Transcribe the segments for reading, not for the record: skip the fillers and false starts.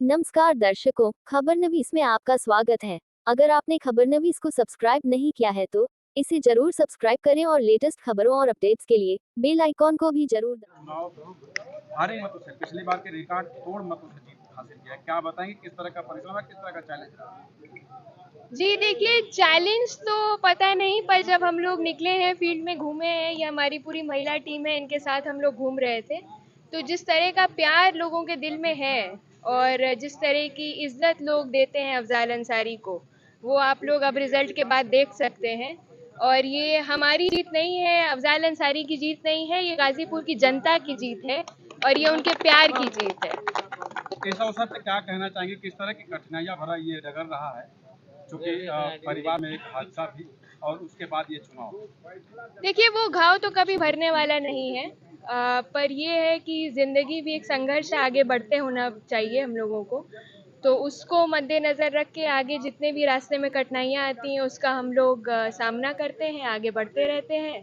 नमस्कार दर्शकों, खबरनवीस में आपका स्वागत है। अगर आपने खबरनवीस को सब्सक्राइब नहीं किया है तो इसे जरूर सब्सक्राइब करें और लेटेस्ट खबरों और अपडेट्स के लिए बेल आइकॉन को भी जरूर भारी मतों से पिछली बार के रिकॉर्ड तोड़ मतों से जीत हासिल किया। क्या बताएंगे किस तरह का परिश्रम है, किस तरह का चैलेंज रहा? जी देखिए, चैलेंज तो पता नहीं, पर जब हम लोग निकले हैं, फील्ड में घूमे हैं, ये हमारी पूरी महिला टीम है, इनके साथ हम लोग घूम रहे थे, तो जिस तरह का प्यार लोगों के दिल में है और जिस तरह की इज्जत लोग देते हैं अफजाल अंसारी को, वो आप लोग अब रिजल्ट के बाद देख सकते हैं। और ये हमारी जीत नहीं है, अफजाल अंसारी की जीत नहीं है, ये गाजीपुर की जनता की जीत है और ये उनके प्यार की जीत है। इस अवसर पे क्या कहना चाहेंगे, किस तरह की कठिनाइयां भरा ये डगर रहा है, क्योंकि परिवार में एक हादसा भी और उसके बाद ये चुनाव? देखिए, वो घाव तो कभी भरने वाला नहीं है, पर ये है कि ज़िंदगी भी एक संघर्ष है, आगे बढ़ते होना चाहिए हम लोगों को, तो उसको मद्देनज़र रख के आगे जितने भी रास्ते में कठिनाइयाँ आती हैं उसका हम लोग सामना करते हैं, आगे बढ़ते रहते हैं।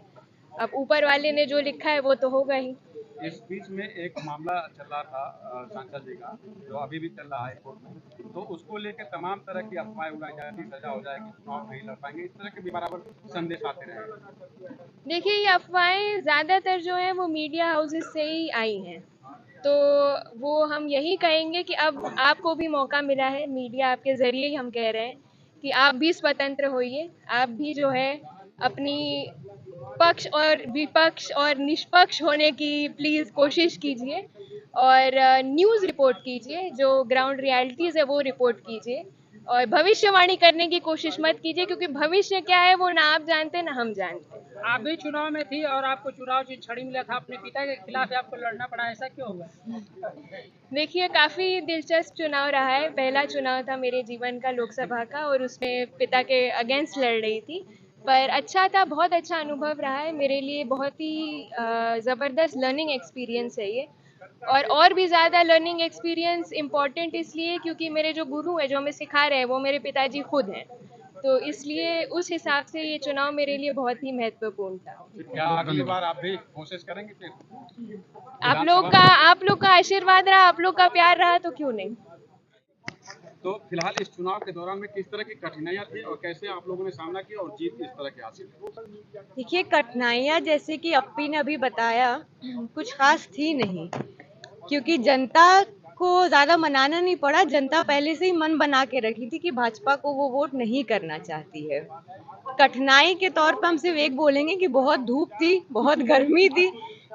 अब ऊपर वाले ने जो लिखा है वो तो होगा ही। इस बीच में एक मामला चल रहा था सांसद जी का, जो अभी भी चल रहा है कोर्ट में, तो उसको लेकर तमाम तरह की अफवाहें उड़ाई जाती, सजा हो जाएगी, चुनाव नहीं लड़ पाएंगे, इस तरह के भी बराबर संदेश आते रहे। देखिए, ये अफवाहें ज़्यादातर जो हैं वो मीडिया हाउसेस से ही आई हैं, तो वो हम यही कहेंगे कि अब आपको भी मौका मिला है, मीडिया आपके ज़रिए ही हम कह रहे हैं कि आप भी स्वतंत्र होइए, आप भी जो है अपनी पक्ष और विपक्ष और निष्पक्ष होने की प्लीज़ कोशिश कीजिए और न्यूज़ रिपोर्ट कीजिए, जो ग्राउंड रियलिटीज़ है वो रिपोर्ट कीजिए और भविष्यवाणी करने की कोशिश मत कीजिए, क्योंकि भविष्य क्या है वो ना आप जानते ना हम जानते। आप भी चुनाव में थी और आपको चुनाव की छड़ी मिला था, अपने पिता के खिलाफ आपको लड़ना पड़ा, ऐसा क्यों हुआ? देखिए, काफ़ी दिलचस्प चुनाव रहा है, पहला चुनाव था मेरे जीवन का लोकसभा का और उसमें पिता के अगेंस्ट लड़ रही थी, पर अच्छा था, बहुत अच्छा अनुभव रहा है मेरे लिए, बहुत ही ज़बरदस्त लर्निंग एक्सपीरियंस है ये। और भी ज़्यादा लर्निंग एक्सपीरियंस इम्पॉर्टेंट इसलिए क्योंकि मेरे जो गुरु हैं, जो हमें सिखा रहे हैं, वो मेरे पिताजी खुद हैं, तो इसलिए उस हिसाब से ये चुनाव मेरे लिए बहुत ही महत्वपूर्ण था। क्या अगली बार आप भी कोशिश करेंगे फिर? आप लोग का आशीर्वाद रहा, आप लोग का प्यार रहा, तो क्यों नहीं। तो फिलहाल इस चुनाव के दौरान में किस तरह की कठिनाइयां थी और कैसे आप लोगों ने सामना किया और जीत किस तरह की हासिल की? देखिए, कठिनाइयाँ जैसे कि अप्पी ने अभी बताया, कुछ खास थी नहीं, क्योंकि जनता को ज़्यादा मनाना नहीं पड़ा। जनता पहले से ही मन बना के रखी थी कि भाजपा को वो वोट नहीं करना चाहती है। कठिनाई के तौर पर हम सिर्फ एक बोलेंगे कि बहुत धूप थी, बहुत गर्मी थी,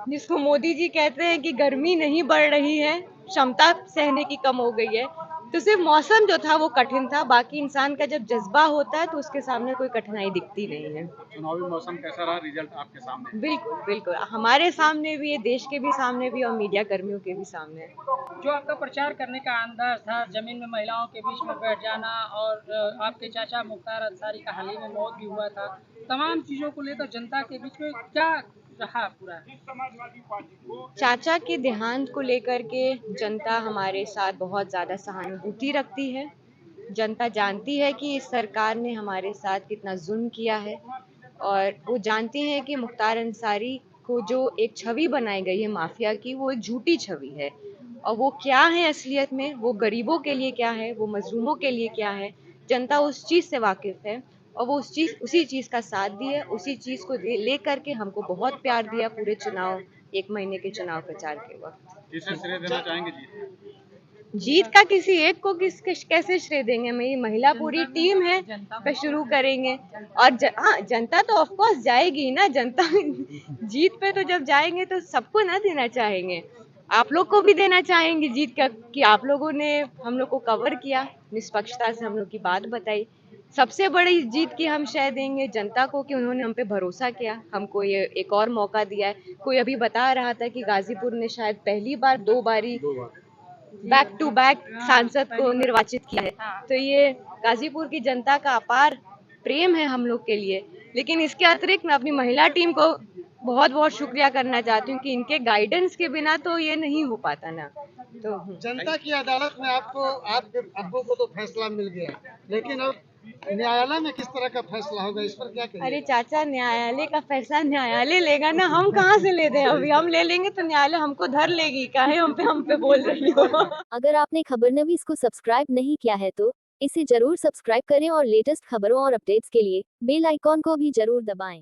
जिसको मोदी जी कहते हैं कि गर्मी नहीं बढ़ रही है, क्षमता सहने की कम हो गई है। तो सिर्फ मौसम जो था वो कठिन था, बाकी इंसान का जब जज्बा होता है तो उसके सामने कोई कठिनाई दिखती नहीं है। चुनावी मौसम कैसा रहा, रिजल्ट आपके सामने? बिल्कुल बिल्कुल, हमारे सामने भी है, देश के भी सामने भी और मीडिया कर्मियों के भी सामने है। जो आपका प्रचार करने का अंदाज था, जमीन में महिलाओं के बीच में बैठ जाना और आपके चाचा मुख्तार अंसारी का हाल ही में मौत भी हुआ था, तमाम चीज़ों को लेकर जनता के बीच में क्या रहा पूरा? चाचा के देहांत को लेकर के जनता हमारे साथ बहुत ज़्यादा सहानुभूति रखती है। जनता जानती है कि इस सरकार ने हमारे साथ कितना जुल्म किया है और वो जानती है कि मुख्तार अंसारी को जो एक छवि बनाई गई है माफिया की, वो एक झूठी छवि है और वो क्या है असलियत में, वो गरीबों के लिए क्या है, वो मजलूमों के लिए क्या है, जनता उस चीज़ से वाकिफ़ है और वो उसी चीज़ का साथ दी है, उसी चीज़ को ले करके हमको बहुत प्यार दिया पूरे चुनाव, 1 महीने के चुनाव प्रचार के वक्त। किसे श्रेय देना चाहेंगे जीत का किसी एक को कैसे श्रेय देंगे? मेरी महिला पूरी टीम है पे शुरू करेंगे और हाँ, जनता तो ऑफ कोर्स जाएगी ना, जनता जीत पे तो जब जाएंगे तो सबको ना देना चाहेंगे, आप लोग को भी देना चाहेंगे जीत का, कि आप लोगों ने हम लोग को कवर किया, निष्पक्षता से हम लोग की बात बताई। सबसे बड़ी जीत की हम श्रेय देंगे जनता को कि उन्होंने हम पे भरोसा किया, हमको ये एक और मौका दिया है। कोई अभी बता रहा था कि गाजीपुर ने शायद पहली बार 2 बारी बैक टू बैक सांसद को निर्वाचित किया है, तो ये गाजीपुर की जनता का अपार प्रेम है हम लोग के लिए। लेकिन इसके अतिरिक्त मैं अपनी महिला टीम को बहुत बहुत शुक्रिया करना चाहती हूँ कि इनके गाइडेंस के बिना तो ये नहीं हो पाता ना। तो जनता की अदालत में आपको, आपके अब्बू को तो फैसला मिल गया, लेकिन अब न्यायालय में किस तरह का फैसला होगा, इस पर क्या कहेंगे? अरे चाचा, न्यायालय का फैसला न्यायालय लेगा ना, हम कहाँ से ले दें? अभी हम ले लेंगे तो न्यायालय हमको धर लेगी। काहे हम पे बोल रही हो? अगर आपने खबरनवीस को सब्सक्राइब नहीं किया है तो इसे जरूर सब्सक्राइब करें और लेटेस्ट खबरों और अपडेट्स के लिए बेल आइकॉन को भी जरूर दबाएं।